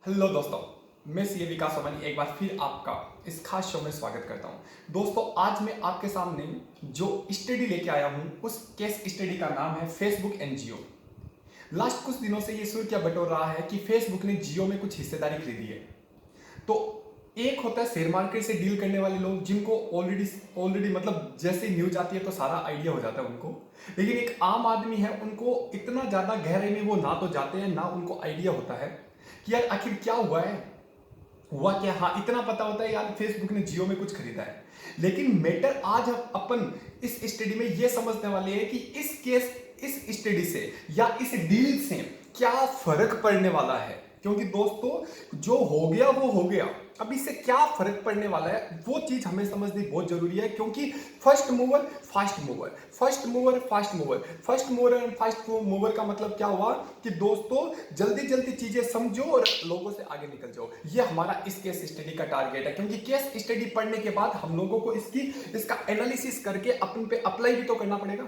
Hello दोस्तों, मैं CA विकास सोमानी एक बार फिर आपका इस खास शो में स्वागत करता हूं। दोस्तों, आज मैं आपके सामने जो स्टडी लेके आया हूं उस केस स्टडी का नाम है फेसबुक एंड जियो। लास्ट कुछ दिनों से ये सुर्खियां बटोर रहा है कि फेसबुक ने जियो में कुछ हिस्सेदारी खरीदी है। तो एक होता है शेयर मार्केट से डील करने वाले लोग जिनको ऑलरेडी ऑलरेडी मतलब जैसे न्यूज आती है तो सारा आइडिया हो जाता है उनको। लेकिन एक आम आदमी है, उनको इतना ज्यादा गहराई में वो ना तो जाते हैं ना उनको आइडिया होता है कि यार आखिर क्या हुआ है, हुआ क्या। हाँ, इतना पता होता है यार फेसबुक ने जियो में कुछ खरीदा है। लेकिन मैटर आज हम अपन इस स्टडी में ये समझने वाले हैं कि इस स्टडी से या इस डील से क्या फर्क पड़ने वाला है। क्योंकि दोस्तों, जो हो गया वो हो गया, अब इससे क्या फर्क पड़ने वाला है वो चीज हमें समझनी बहुत जरूरी है। क्योंकि first mover fast mover, first mover fast mover, first mover and fast mover का मतलब क्या हुआ कि दोस्तों जल्दी जल्दी चीजें समझो और लोगों से आगे निकल जाओ। ये हमारा इस केस स्टडी का टारगेट है। क्योंकि केस स्टडी पढ़ने के बाद हम लोगों को इसका एनालिसिस करके अपन पे अप्लाई भी तो करना पड़ेगा,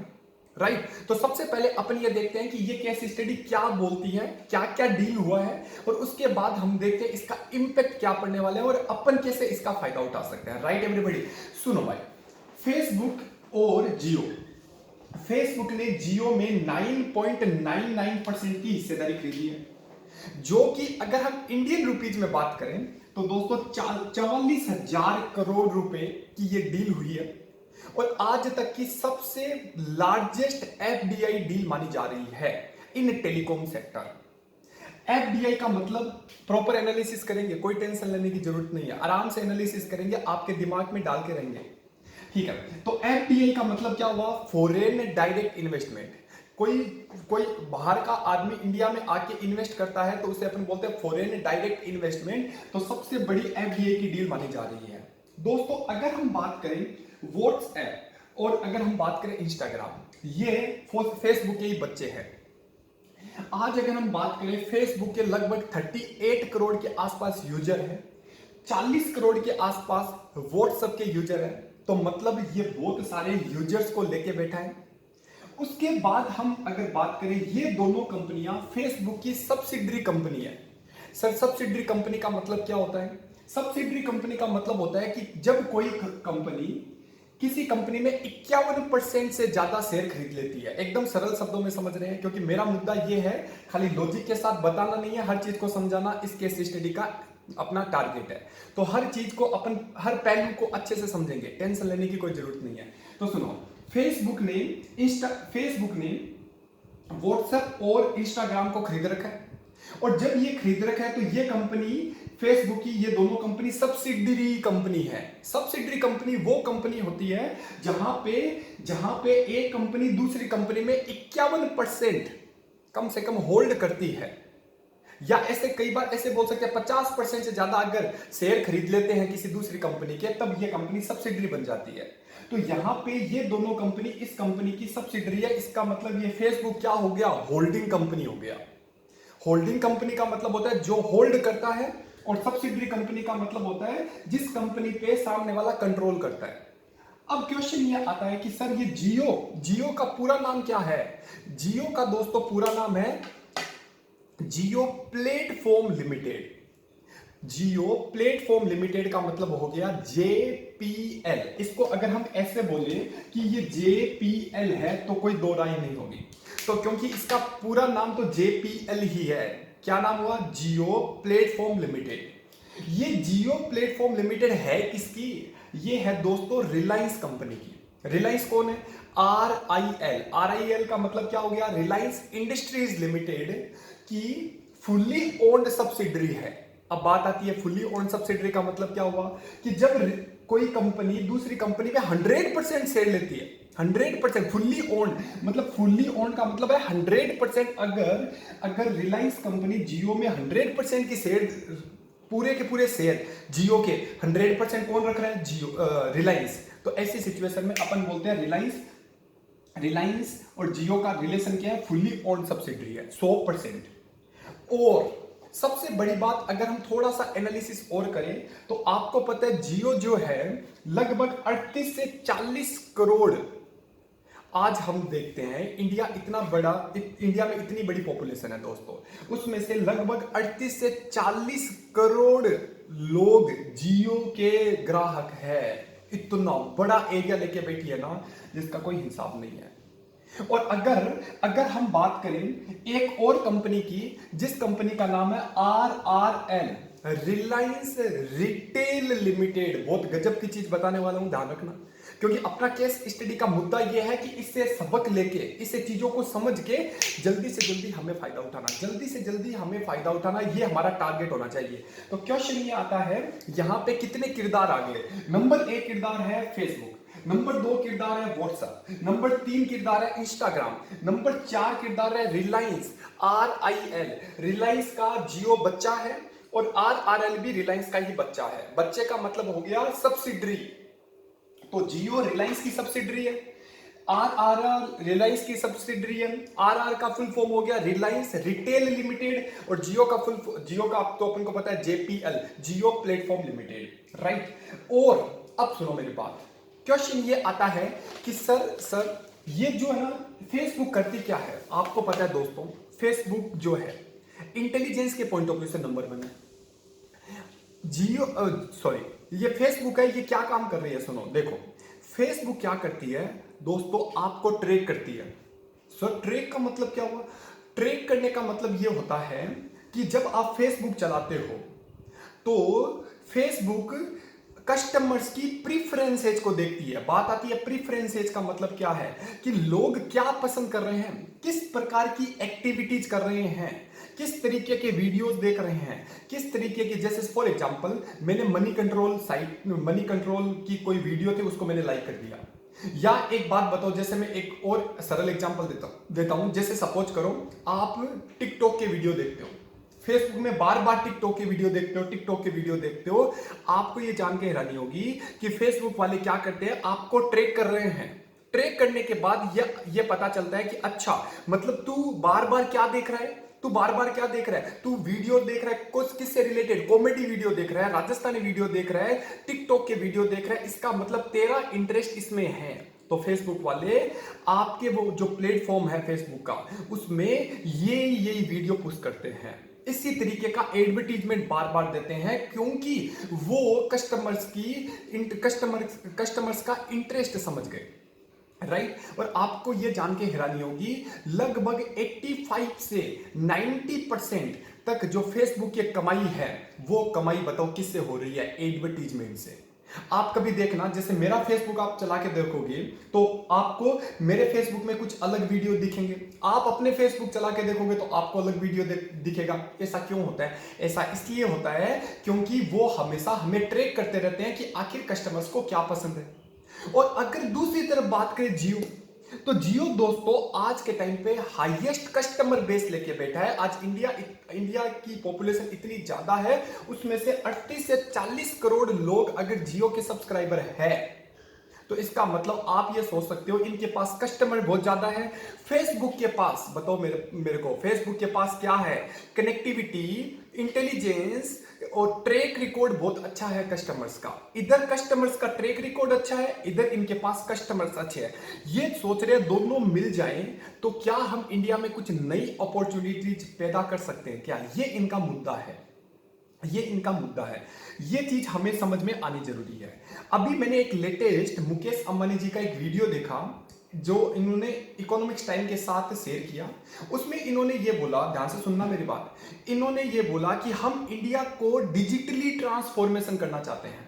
राइट। तो सबसे पहले अपन ये देखते हैं कि ये केस स्टडी क्या बोलती है, क्या क्या डील हुआ है, और उसके बाद हम देखते हैं इसका इंपैक्ट क्या पड़ने वाला है और अपन कैसे इसका फायदा उठा सकते हैं। राइट एवरीबॉडी, सुनो भाई। फेसबुक और जियो, फेसबुक ने जियो में 9.99% की हिस्सेदारी खरीदी है, जो कि अगर हम इंडियन रुपीज में बात करें तो दोस्तों 44,000 करोड़ रुपए की ये डील हुई है और आज तक की सबसे लार्जेस्ट एफडीआई डील मानी जा रही है इन टेलीकॉम सेक्टर। एफडीआई का मतलब प्रॉपर एनालिसिस करेंगे, कोई टेंशन लेने की जरूरत नहीं है, आराम से एनालिसिस करेंगे, आपके दिमाग में डाल के रहेंगे, ठीक है। तो एफडीआई का मतलब क्या हुआ? Foreign direct investment. कोई कोई बाहर का आदमी इंडिया में आके इन्वेस्ट करता है तो उसे अपन बोलते हैं फॉरेन डायरेक्ट इन्वेस्टमेंट। तो सबसे बड़ी एफडीआई की डील मानी जा रही है। दोस्तों, अगर हम बात करें व्हाट्सएप और अगर हम बात करें इंस्टाग्राम, ये फेसबुक के ही बच्चे हैं। आज अगर हम बात करें, फेसबुक के लगभग 38 करोड़ के आसपास यूजर है, 40 करोड़ के आसपास व्हाट्सएप के यूजर है। तो मतलब ये बहुत सारे यूजर्स को लेके बैठा है। उसके बाद हम अगर बात करें, ये दोनों कंपनियां फेसबुक की सब्सिडरी कंपनी है। सर, सब्सिडरी कंपनी का मतलब क्या होता है? सब्सिडरी कंपनी का मतलब होता है कि जब कोई कंपनी किसी कंपनी में 51% से ज्यादा शेयर खरीद लेती है। एकदम सरल शब्दों में समझ रहे हैं, क्योंकि मेरा मुद्दा यह है, खाली लॉजिक के साथ बताना नहीं है, हर चीज को समझाना इस केस स्टडी का अपना टारगेट है। तो हर चीज को अपन हर पहलू को अच्छे से समझेंगे, टेंशन लेने की कोई जरूरत नहीं है। तो सुनो, फेसबुक ने व्हाट्सएप और इंस्टाग्राम को खरीद रखा है, और जब ये खरीद रखा है तो ये कंपनी, फेसबुक की ये दोनों कंपनी सब्सिडरी कंपनी है। सब्सिडरी कंपनी वो कंपनी होती है जहां पे एक कंपनी दूसरी कंपनी में 51% कम से कम होल्ड करती है, या ऐसे कई बार ऐसे बोल सकते हैं 50% से ज्यादा अगर शेयर खरीद लेते हैं किसी दूसरी कंपनी के, तब ये कंपनी सब्सिडरी बन जाती है। तो यहां पे ये दोनों कंपनी इस कंपनी की सब्सिडरी है। इसका मतलब ये फेसबुक क्या हो गया? होल्डिंग कंपनी हो गया। होल्डिंग कंपनी का मतलब होता है जो होल्ड करता है, और सब्सिडरी कंपनी का मतलब होता है जिस कंपनी पे सामने वाला कंट्रोल करता है। अब क्वेश्चन ये आता है कि सर, ये जियो का पूरा नाम क्या है? जियो का दोस्तों पूरा नाम है जियो प्लेटफॉर्म लिमिटेड। जियो प्लेटफॉर्म लिमिटेड का मतलब हो गया जेपीएल। इसको अगर हम ऐसे बोले कि ये जेपीएल है तो कोई दो राय नहीं होगी। तो क्योंकि इसका पूरा नाम तो जेपीएल ही है, क्या नाम हुआ? जियो प्लेटफॉर्म लिमिटेड। ये जियो प्लेटफॉर्म लिमिटेड है किसकी? ये है दोस्तों रिलायंस कंपनी की। रिलायंस कौन है? आर आई एल का मतलब क्या हो गया? रिलायंस इंडस्ट्रीज लिमिटेड की फुल्ली ओन्ड सब्सिडरी है। अब बात आती है फुल्ली ओन्ड सब्सिडरी का मतलब क्या हुआ कि जब कोई कंपनी दूसरी कंपनी में 100% शेयर लेती है, 100% फुल्ली ओन्ड, मतलब फुल्ली ओन्ड का मतलब है 100%। अगर रिलायंस कंपनी जियो में 100% की शेयर, पूरे के पूरे शेयर जियो के 100% कौन रख रहा है? जियो, रिलायंस। तो ऐसी सिचुएशन में अपन बोलते हैं रिलायंस और जियो का रिलेशन क्या है? फुल्ली ओन्ड सब्सिडरी है, 100%। और सबसे बड़ी बात, अगर हम थोड़ा सा एनालिसिस और करें तो आपको पता है जियो जो है लगभग 38 से 40 करोड़ आज हम देखते हैं इंडिया में इतनी बड़ी पॉपुलेशन है दोस्तों, उसमें से लगभग 38 से 40 करोड़ लोग जियो के ग्राहक है। इतना बड़ा एरिया लेके बैठी है ना, जिसका कोई हिसाब नहीं है। और अगर हम बात करें एक और कंपनी की, जिस कंपनी का नाम है RRL, रिलायंस रिटेल लिमिटेड। बहुत गजब की चीज बताने वाला हूं, ध्यान रखना, क्योंकि अपना केस स्टडी का मुद्दा यह है कि इससे सबक लेके, इससे चीजों को समझ के जल्दी से जल्दी हमें फायदा उठाना, ये हमारा टारगेट होना चाहिए। तो क्वेश्चन ये आता है, यहां पे कितने किरदार आ गए। नंबर 1 किरदार है फेसबुक, नंबर 2 किरदार है व्हाट्सएप, नंबर 3 किरदार है इंस्टाग्राम, नंबर 4 किरदार है रिलायंस RIL। रिलायंस का जियो बच्चा है और RRL भी रिलायंस का ही बच्चा है। बच्चे का मतलब हो गया सब्सिडरी। तो जियो रिलायंस की सब्सिडरी है, RRL रिलायंस की सब्सिडरी है। RR का फुल फॉर्म हो गया रिलायंस रिटेल लिमिटेड, और जियो का तो अपन को पता है JPL, जियो प्लेटफॉर्म लिमिटेड, राइट। और अब सुनो मेरी बात, क्वेश्चन ये आता है कि सर ये जो है ना, फेसबुक करती क्या है। आपको पता है दोस्तों, फेसबुक जो है इंटेलिजेंस के पॉइंट ऑफ व्यू से नंबर 1 है। ये फेसबुक है, ये क्या काम कर रही है सुनो। देखो फेसबुक क्या करती है दोस्तों, आपको ट्रैक करती है। सर ट्रैक का मतलब क्या हुआ। ट्रैक करने का मतलब ये होता है कि जब आप फेसबुक चलाते हो तो फेसबुक कस्टमर्स की प्रीफरेंसेज को देखती है। बात आती है प्रीफरेंसेज का मतलब क्या है, कि लोग क्या पसंद कर रहे हैं, किस प्रकार की एक्टिविटीज कर रहे हैं, किस तरीके के वीडियोस देख रहे हैं, किस तरीके के, जैसे फॉर एग्जांपल मैंने मनी कंट्रोल की कोई वीडियो थी, उसको मैंने लाइक कर दिया। या एक बात बताओ, जैसे मैं एक और सरल एग्जांपल देता हूं, जैसे सपोज करो आप टिकटॉक के वीडियो देखते हो, फेसबुक में बार बार टिकटॉक के वीडियो देखते हो, आपको ये जान के हैरानी होगी कि फेसबुक वाले क्या करते हैं, आपको ट्रैक कर रहे हैं। ट्रैक करने के बाद ये पता चलता है कि अच्छा, मतलब तू बार बार क्या देख रहा है, तू वीडियो देख रहा है, कुछ किससे रिलेटेड, कॉमेडी वीडियो देख रहा है, राजस्थानी वीडियो देख रहा है, टिकटॉक के वीडियो देख रहा है, इसका मतलब तेरा इंटरेस्ट इसमें है। तो फेसबुक वाले आपके वो जो प्लेटफॉर्म है फेसबुक का, उसमें यही वीडियो पुश करते हैं। इसी तरीके का एडवर्टीजमेंट बार बार देते हैं, क्योंकि वो कस्टमर्स का इंटरेस्ट समझ गए, राइट। और आपको ये जान के हैरानी होगी, लगभग 85 से 90% तक जो फेसबुक की कमाई है, वो कमाई बताओ किससे हो रही है, एडवर्टीजमेंट से। आप कभी देखना, जैसे मेरा फेसबुक आप चला के देखोगे तो आपको मेरे फेसबुक में कुछ अलग वीडियो दिखेंगे, आप अपने फेसबुक चला के देखोगे तो आपको अलग वीडियो दिखेगा। ऐसा क्यों होता है? ऐसा इसलिए होता है क्योंकि वो हमेशा हमें ट्रैक करते रहते हैं कि आखिर कस्टमर्स को क्या पसंद है। और अगर दूसरी तरफ बात करें जियो, तो जियो दोस्तों आज के टाइम पे हाईएस्ट कस्टमर बेस लेके बैठा है। आज इंडिया की पॉपुलेशन इतनी ज्यादा है, उसमें से 38 से 40 करोड़ लोग अगर जियो के सब्सक्राइबर है, तो इसका मतलब आप ये सोच सकते हो इनके पास कस्टमर बहुत ज्यादा है। फेसबुक के पास बताओ मेरे को, फेसबुक के पास क्या है, कनेक्टिविटी, इंटेलिजेंस और ट्रैक रिकॉर्ड बहुत अच्छा है कस्टमर्स का। इधर कस्टमर्स का ट्रैक रिकॉर्ड अच्छा है, इधर इनके पास कस्टमर्स अच्छे हैं। ये सोच रहे हैं दोनों मिल जाएं तो क्या हम इंडिया में कुछ नई अपॉर्चुनिटीज पैदा कर सकते हैं क्या, ये इनका मुद्दा है। ये चीज हमें समझ में आनी जरूरी है। अभी मैंने एक लेटेस्ट मुकेश अंबानी जी का एक वीडियो देखा, जो इन्होंने इकोनॉमिक्स टाइम के साथ शेयर किया। उसमें इन्होंने ये बोला, ध्यान से सुनना मेरी बात, इन्होंने ये बोला कि हम इंडिया को डिजिटली ट्रांसफॉर्मेशन करना चाहते हैं।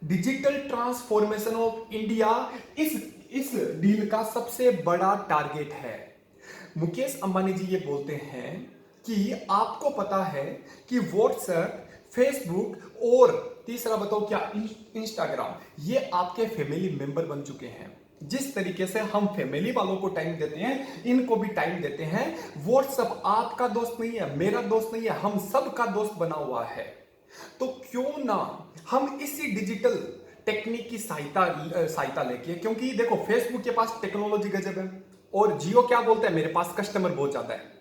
डिजिटल ट्रांसफॉर्मेशन ऑफ इंडिया इस डील का सबसे बड़ा टारगेट है। मुकेश अंबानी जी ये बोलते हैं कि आपको पता है कि व्हाट्सएप, फेसबुक और तीसरा बताओ क्या, इंस्टाग्राम, ये आपके फैमिली मेंबर बन चुके हैं। जिस तरीके से हम फैमिली वालों को टाइम देते हैं, इनको भी टाइम देते हैं। व्हाट्सएप आपका दोस्त नहीं है, मेरा दोस्त नहीं है, हम सबका दोस्त बना हुआ है। तो क्यों ना हम इसी डिजिटल टेक्निक की सहायता लेके, क्योंकि देखो फेसबुक के पास टेक्नोलॉजी गजब है और जियो क्या बोलता है, मेरे पास कस्टमर बहुत ज्यादा है।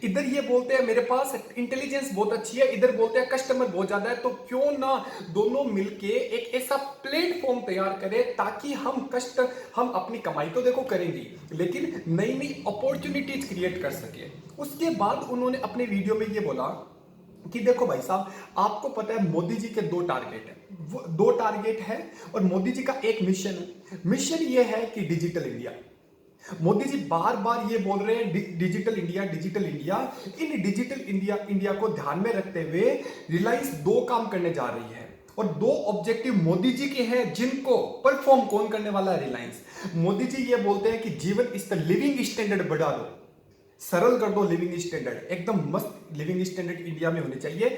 इधर ये बोलते हैं मेरे पास इंटेलिजेंस बहुत अच्छी है, इधर बोलते हैं कस्टमर बहुत ज्यादा है। तो क्यों ना दोनों मिलके एक ऐसा प्लेटफॉर्म तैयार करें ताकि हम अपनी कमाई तो देखो करेंगे, लेकिन नई नई अपॉर्चुनिटीज क्रिएट कर सके। उसके बाद उन्होंने अपने वीडियो में ये बोला कि देखो भाई साहब, आपको पता है मोदी जी के दो टारगेट है, वो दो टारगेट है और मोदी जी का एक मिशन है। मिशन ये है कि डिजिटल इंडिया। मोदी जी बार बार ये बोल रहे हैं डिजिटल इंडिया, डिजिटल इंडिया। इन डिजिटल इंडिया को ध्यान में रखते हुए रिलायंस दो काम करने जा रही है और दो ऑब्जेक्टिव मोदी जी के हैं, जिनको परफॉर्म कौन करने वाला है? रिलायंस। मोदी जी ये बोलते हैं कि जीवन स्तर, लिविंग स्टैंडर्ड बढ़ा दो, सरल कर दो लिविंग स्टैंडर्ड, एकदम मस्त लिविंग स्टैंडर्ड इंडिया में होनी चाहिए।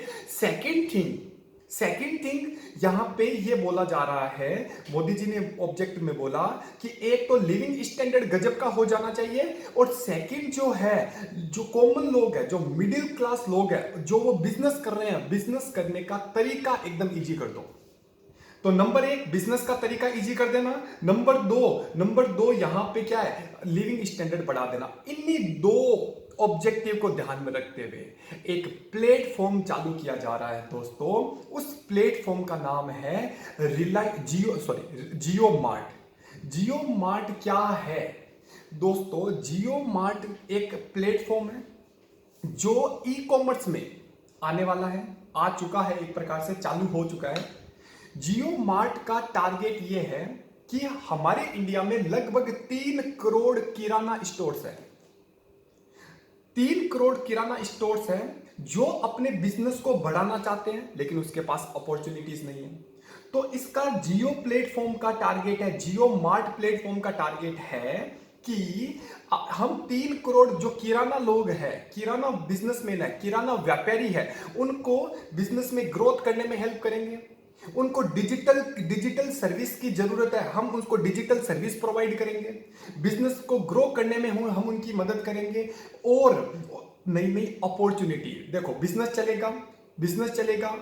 सेकंड थिंग यहां पे ये बोला जा रहा है, मोदी जी ने ऑब्जेक्ट में बोला कि एक तो लिविंग स्टैंडर्ड गजब का हो जाना चाहिए, और सेकंड जो है, जो कॉमन लोग है, जो मिडिल क्लास लोग है, जो वो बिजनेस कर रहे हैं, बिजनेस करने का तरीका एकदम इजी कर दो। तो नंबर एक, बिजनेस का तरीका इजी कर देना। नंबर दो यहां पे क्या है? लिविंग स्टैंडर्ड बढ़ा देना। इन्हीं दो ऑब्जेक्टिव को ध्यान में रखते हुए एक प्लेटफॉर्म चालू किया जा रहा है दोस्तों। उस प्लेटफॉर्म का नाम है जियो मार्ट। जियो मार्ट क्या है दोस्तों? जियो मार्ट एक प्लेटफॉर्म है जो ई कॉमर्स में आने वाला है, आ चुका है, एक प्रकार से चालू हो चुका है। जियो मार्ट का टारगेट ये है कि हमारे इंडिया में लगभग 3 करोड़ किराना स्टोर्स है। 3 करोड़ किराना स्टोर्स है जो अपने बिजनेस को बढ़ाना चाहते हैं, लेकिन उसके पास अपॉर्चुनिटीज नहीं है। तो इसका जियो प्लेटफॉर्म का टारगेट है, जियो मार्ट प्लेटफॉर्म का टारगेट है कि हम 3 करोड़ जो किराना लोग हैं, किराना बिजनेसमैन है, किराना व्यापारी है, उनको बिजनेस में ग्रोथ करने में हेल्प करेंगे। उनको डिजिटल सर्विस की जरूरत है, हम उनको डिजिटल सर्विस प्रोवाइड करेंगे। बिजनेस को ग्रो करने में हम उनकी मदद करेंगे। और नई नई अपॉर्चुनिटी, देखो बिजनेस चलेगा,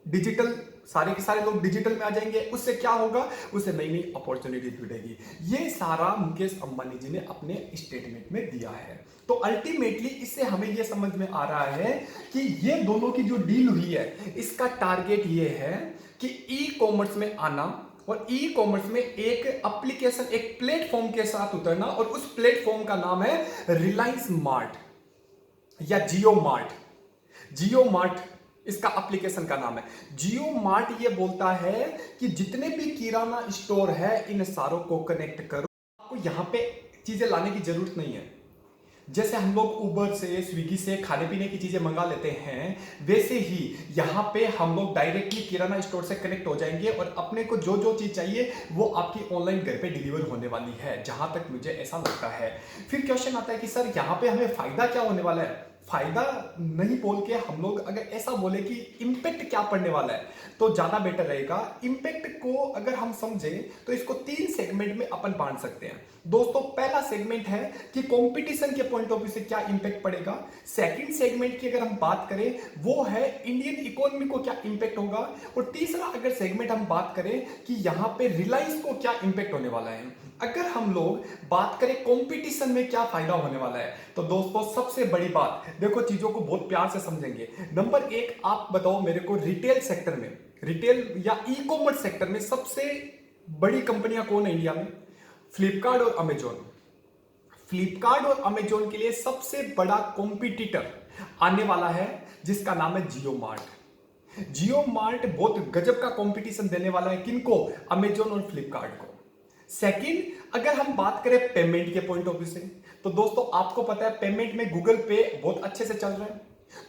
डिजिटल, सारे के सारे लोग डिजिटल में आ जाएंगे, उससे क्या होगा? उससे नई नई अपॉर्चुनिटी जुड़ेगी। ये सारा मुकेश अंबानी जी ने अपने स्टेटमेंट में दिया है। तो अल्टीमेटली इससे हमें यह समझ में आ रहा है कि ये दोनों की जो डील हुई है, इसका टारगेट ये है कि ई कॉमर्स में आना और ई कॉमर्स में एक एप्लीकेशन, एक प्लेटफॉर्म के साथ उतरना, और उस प्लेटफॉर्म का नाम है रिलायंस मार्ट या जियो मार्ट। जियो मार्ट इसका एप्लीकेशन का नाम है। जियो मार्ट ये बोलता है कि जितने भी किराना स्टोर है, इन सारों को कनेक्ट करो। आपको यहां पे चीजें लाने की जरूरत नहीं है। जैसे हम लोग उबर से, स्विगी से खाने पीने की चीजें मंगा लेते हैं, वैसे ही यहां पे हम लोग डायरेक्टली किराना स्टोर से कनेक्ट हो जाएंगे और अपने को जो जो चीज चाहिए वो आपकी ऑनलाइन घर पे डिलीवर होने वाली है, जहां तक मुझे ऐसा लगता है। फिर क्वेश्चन आता है कि सर यहां पे हमें फायदा क्या होने वाला है? फायदा नहीं बोल के हम लोग अगर ऐसा बोले कि इंपैक्ट क्या पड़ने वाला है, तो ज्यादा बेटर रहेगा। इंपैक्ट को अगर हम समझें तो इसको 3 सेगमेंट में अपन बांट सकते हैं दोस्तों। पहला सेगमेंट है कि कंपटीशन के पॉइंट ऑफ व्यू से क्या इंपैक्ट पड़ेगा। सेकंड सेगमेंट की अगर हम बात करें, वो है इंडियन इकोनॉमी को क्या इंपैक्ट होगा। और तीसरा अगर सेगमेंट हम बात करें कि यहां पे रिलायंस को क्या इंपैक्ट होने वाला है। अगर हम लोग बात करें कंपटीशन में क्या फायदा होने वाला है, तो दोस्तों सबसे बड़ी बात, देखो चीजों को बहुत प्यार से समझेंगे। नंबर 1, आप बताओ मेरे को, रिटेल सेक्टर में, रिटेल या ई कॉमर्स सेक्टर में सबसे बड़ी कंपनियां कौन है इंडिया में? फ्लिपकार्ट और अमेजोन। फ्लिपकार्ट और अमेजोन के लिए सबसे बड़ा कॉम्पिटिटर आने वाला है, जिसका नाम है जियो मार्ट। जियो मार्ट बहुत गजब का कंपटीशन देने वाला है, किनको? अमेजोन और फ्लिपकार्ट को। सेकंड, अगर हम बात करें पेमेंट के पॉइंट ऑफ व्यू से, तो दोस्तों आपको पता है पेमेंट में गूगल पे बहुत अच्छे से चल रहा है।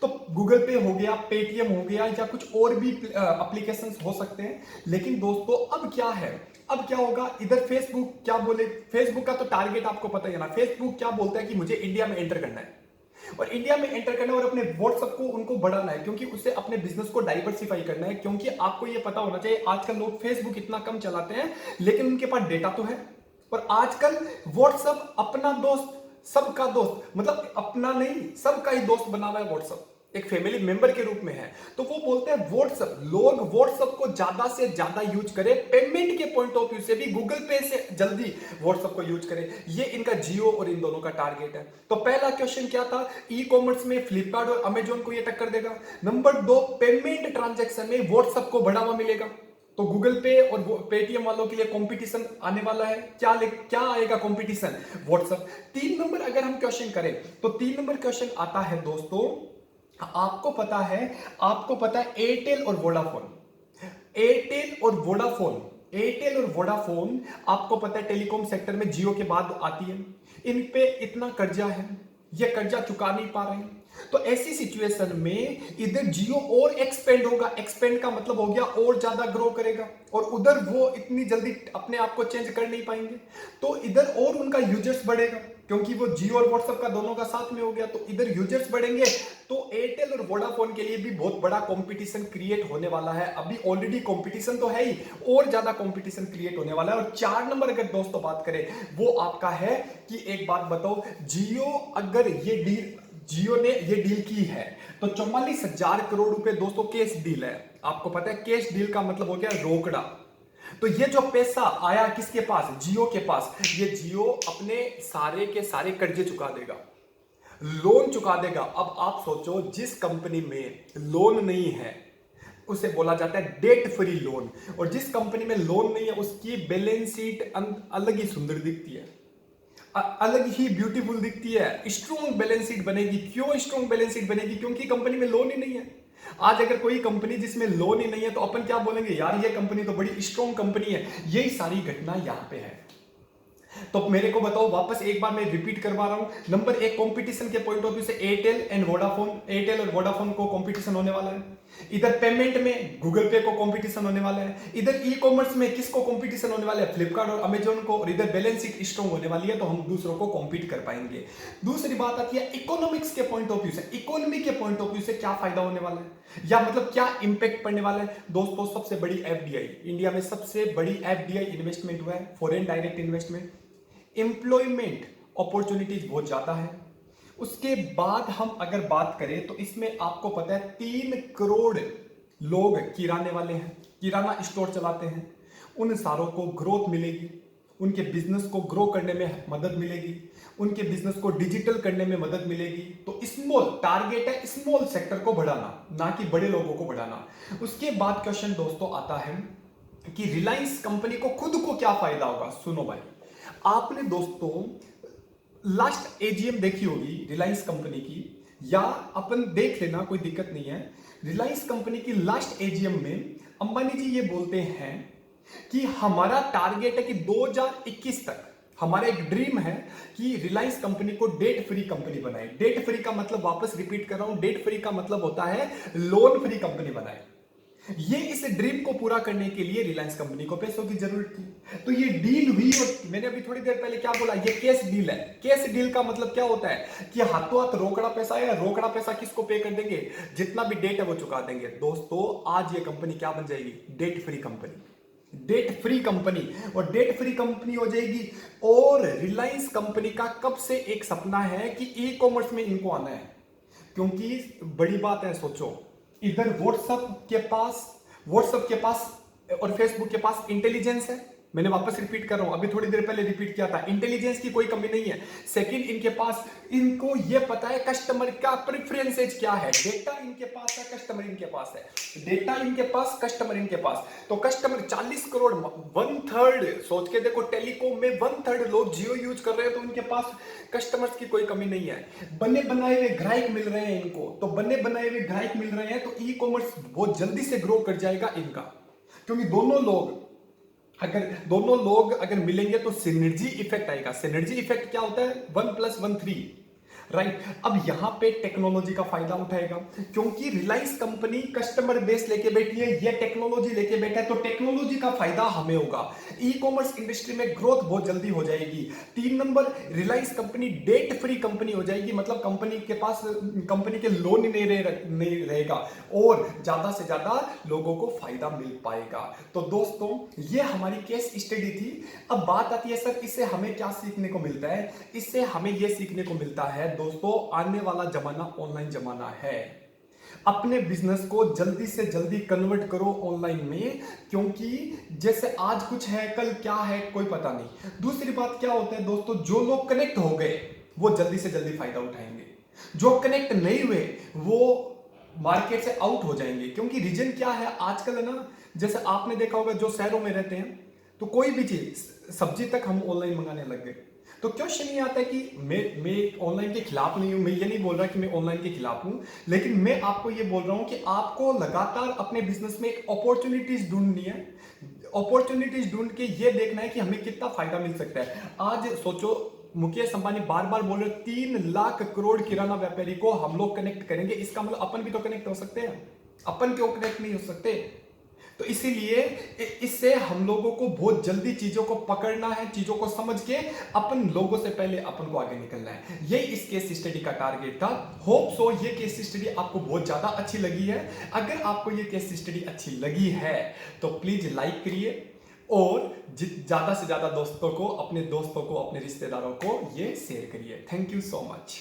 तो गूगल पे हो गया, पेटीएम हो गया, या कुछ और भी एप्लीकेशंस हो सकते हैं। लेकिन दोस्तों अब क्या है, अब क्या होगा? इधर फेसबुक क्या बोले, फेसबुक का तो टारगेट आपको पता ही है ना। फेसबुक क्या बोलता है कि मुझे इंडिया में एंटर करना है, और इंडिया में एंटर करना है और अपने व्हाट्सएप को उनको बढ़ाना है, क्योंकि उससे अपने बिजनेस को डाइवर्सिफाई करना है। क्योंकि आपको ये पता होना चाहिए, आजकल लोग फेसबुक इतना कम चलाते हैं, लेकिन उनके पास डेटा तो है। और आजकल व्हाट्सएप अपना दोस्त, सबका दोस्त, मतलब अपना नहीं सबका ही दोस्त बना हुआ है व्हाट्सएप। एक फैमिली मेंबर के रूप में है। तो वो बोलते हैं व्हाट्सएप, लोग व्हाट्सएप को ज्यादा से ज्यादा यूज करें, पेमेंट के पॉइंट ऑफ व्यू से भी गूगल पे से जल्दी व्हाट्सएप को यूज करें। ये इनका जियो और इन दोनों का टारगेट है। तो पहला क्वेश्चन क्या था, ई कॉमर्स में फ्लिपकार्ट और अमेजोन को ये टक्कर देगा। नंबर 2, पेमेंट ट्रांजैक्शन में व्हाट्सएप को बढ़ावा मिलेगा। तो गूगल पे और पेटीएम वालों के लिए कंपटीशन आने वाला है। क्या आएगा कंपटीशन, व्हाट्सएप। 3 नंबर अगर हम क्वेश्चन करें तो 3 नंबर क्वेश्चन आता है दोस्तों, आपको पता है एयरटेल और वोडाफोन, एयरटेल और वोडाफोन आपको पता है टेलीकॉम सेक्टर में जियो के बाद आती है। इन पे इतना कर्जा है, ये कर्जा चुका नहीं पा रहे हैं। तो ऐसी सिचुएशन में इधर जियो और एक्सपेंड होगा, एक्सपेंड का मतलब हो गया और ज्यादा ग्रो करेगा, और उधर वो इतनी जल्दी अपने आप को चेंज कर नहीं पाएंगे। तो इधर और उनका यूजर्स बढ़ेगा, क्योंकि वो जियो और व्हाट्सएप का दोनों का साथ में हो गया, तो इधर यूजर्स बढ़ेंगे। तो एयरटेल और वोडाफोन के लिए भी बहुत बड़ा कंपटीशन क्रिएट होने वाला है। अभी ऑलरेडी कंपटीशन तो है ही, और ज्यादा कंपटीशन क्रिएट होने वाला है। और 4 नंबर अगर दोस्तों बात करें, वो आपका है कि एक बात बताओ, जियो ने ये डील की है तो 44,000 करोड़ रुपए दोस्तों कैश डील है। आपको पता है कैश डील का मतलब हो गया रोकड़ा। तो ये जो पैसा आया किसके पास, जियो के पास, ये जियो अपने सारे के सारे कर्जे चुका देगा, लोन चुका देगा। अब आप सोचो, जिस कंपनी में लोन नहीं है उसे बोला जाता है डेट फ्री लोन, और जिस कंपनी में लोन नहीं है उसकी बैलेंस शीट अलग ही सुंदर दिखती है, अलग ही ब्यूटीफुल दिखती है, स्ट्रॉन्ग बैलेंस शीट बनेगी। क्यों स्ट्रॉन्ग बैलेंस शीट बनेगी, क्योंकि कंपनी में लोन ही नहीं है। आज अगर कोई कंपनी जिसमें लोन ही नहीं है तो अपन क्या बोलेंगे, यार ये कंपनी तो बड़ी स्ट्रॉन्ग कंपनी है। यही सारी घटना यहां पे है। तो मेरे को बताओ, वापस एक बार मैं रिपीट करवा रहा हूं। नंबर 1, कंपटीशन के पॉइंट ऑफ व्यू से एयरटेल और वोडाफोन को कंपटीशन होने वाला है। इधर पेमेंट में गूगल पे को कंपटीशन होने वाला है। इधर ई कॉमर्स में किसको कंपटीशन होने वाला है, फ्लिपकार्ट और अमेजोन को। और इधर बैलेंस शीट स्ट्रॉन्ग होने वाली है, तो हम दूसरों को कॉम्पीट कर पाएंगे। दूसरी बात आती है इकोनॉमिक्स के पॉइंट ऑफ व्यू से, इकोनॉमी के पॉइंट ऑफ व्यू से क्या फायदा होने वाला है, या मतलब क्या इंपैक्ट पड़ने वाला है। दोस्तों, सबसे बड़ी एफडीआई, इंडिया में सबसे बड़ी एफडीआई इन्वेस्टमेंट हुआ है, foreign direct investment. Employment opportunities बहुत ज्यादा है। उसके बाद हम अगर बात करें तो इसमें आपको पता है 3 करोड़ लोग किराने वाले हैं, किराना स्टोर चलाते हैं। उन सारों को ग्रोथ मिलेगी, उनके बिजनेस को ग्रो करने में मदद मिलेगी, उनके बिजनेस को डिजिटल करने में मदद मिलेगी। तो स्मॉल टारगेट है, स्मॉल सेक्टर को बढ़ाना, ना कि बड़े लोगों को बढ़ाना। उसके बाद क्वेश्चन दोस्तों आता है कि रिलायंस कंपनी को खुद को क्या फायदा होगा। सुनो भाई, आपने दोस्तों लास्ट एजीएम देखी होगी रिलायंस कंपनी की, या अपन देख लेना, कोई दिक्कत नहीं है। रिलायंस कंपनी की लास्ट एजीएम में अंबानी जी ये बोलते हैं कि हमारा टारगेट है कि 2021 तक हमारा एक ड्रीम है कि रिलायंस कंपनी को डेट फ्री कंपनी बनाए। डेट फ्री का मतलब, वापस रिपीट कर रहा हूं, डेट फ्री का मतलब होता है लोन फ्री कंपनी बनाए। ये इस ड्रीम को पूरा करने के लिए रिलायंस कंपनी को पैसों की जरूरत थी। तो ये डील हुई, और मैंने अभी थोड़ी देर पहले क्या बोला, ये कैश डील है। कैश डील का मतलब क्या होता है कि हाथों हाथ रोकड़ा पैसा है। रोकड़ा पैसा किसको पे कर देंगे, जितना भी डेट है वो चुका देंगे। दोस्तों, आज ये कंपनी क्या बन जाएगी, debt free company, debt free company, और डेट फ्री कंपनी हो जाएगी। और रिलायंस कंपनी का कब से एक सपना है कि ई कॉमर्स में इनको आना है, क्योंकि बड़ी बात है, सोचो, इधर व्हाट्सएप के पास और फेसबुक के पास इंटेलिजेंस है। मैंने वापस रिपीट कर रहा हूं, अभी थोड़ी देर पहले रिपीट किया था, इंटेलिजेंस की कोई कमी नहीं है। सेकंड, इनके पास, इनको ये पता है कस्टमर का प्रेफरेंसेज क्या है। डेटा इनके पास है, कस्टमर इनके पास है। डेटा इनके पास, कस्टमर इनके पास। तो कस्टमर 40 करोड़, 1/3, सोच के देखो, टेलीकॉम में 1/3 लोग जियो यूज कर रहे हैं, तो उनके पास कस्टमर्स की कोई कमी नहीं है। बने बनाए हुए ग्राहक मिल रहे हैं इनको, तो बने बनाए हुए ग्राहक मिल रहे हैं, तो ई कॉमर्स बहुत जल्दी से ग्रो कर जाएगा इनका, क्योंकि दोनों लोग अगर मिलेंगे तो सिनर्जी इफेक्ट आएगा। सिनर्जी इफेक्ट क्या होता है, 1 + 1 3, राइट। अब यहां पे टेक्नोलॉजी का फायदा उठाएगा, क्योंकि रिलायंस कंपनी कस्टमर बेस लेके बैठी है, ये टेक्नोलॉजी लेके बैठा है, तो टेक्नोलॉजी का फायदा हमें होगा। ई कॉमर्स इंडस्ट्री में ग्रोथ बहुत जल्दी हो जाएगी। 3 number, Reliance company debt free company हो जाएगी, मतलब कंपनी के लोन ही नहीं रहेगा, और ज्यादा से ज्यादा लोगों को फायदा मिल पाएगा। तो दोस्तों, ये हमारी केस स्टडी थी। अब बात आती है, सर इससे हमें क्या सीखने को मिलता है। इससे हमें यह सीखने को मिलता है दोस्तों, आने वाला जमाना ऑनलाइन जमाना है। अपने बिजनेस को जल्दी से जल्दी कन्वर्ट करो ऑनलाइन में, क्योंकि जैसे आज कुछ है कल क्या है कोई पता नहीं। दूसरी बात क्या होता है दोस्तों, जो लोग कनेक्ट हो गए वो जल्दी से जल्दी फायदा उठाएंगे, जो कनेक्ट नहीं हुए वो मार्केट से आउट हो जाएंगे। क्योंकि रीजन क्या है आजकल है ना, जैसे आपने देखा होगा जो शहरों में रहते हैं तो कोई भी चीज सब्जी तक हम ऑनलाइन मंगाने लग गए। तो क्वेश्चन ये आता है कि मैं ऑनलाइन के खिलाफ नहीं हूं, मैं ये नहीं बोल रहा कि मैं ऑनलाइन के खिलाफ हूं, लेकिन मैं आपको ये बोल रहा हूं कि आपको लगातार अपने बिजनेस में एक अपॉर्चुनिटीज ढूंढनी है। अपॉर्चुनिटीज ढूंढ के ये देखना है कि हमें कितना फायदा मिल सकता है। आज सोचो, मुकेश अंबानी बार बार बोल रहे 3 लाख करोड़ किराना व्यापारी को हम लोग कनेक्ट करेंगे, इसका मतलब अपन भी तो कनेक्ट हो सकते हैं, अपन क्यों कनेक्ट नहीं हो सकते। तो इसीलिए इससे हम लोगों को बहुत जल्दी चीजों को पकड़ना है, चीजों को समझ के अपन लोगों से पहले अपन को आगे निकलना है। ये इस केस स्टडी का टारगेट था। होप सो ये केस स्टडी आपको बहुत ज्यादा अच्छी लगी है। अगर आपको ये केस स्टडी अच्छी लगी है तो प्लीज लाइक करिए और ज्यादा से ज्यादा दोस्तों को, अपने दोस्तों को, अपने रिश्तेदारों को ये शेयर करिए। Thank you so much.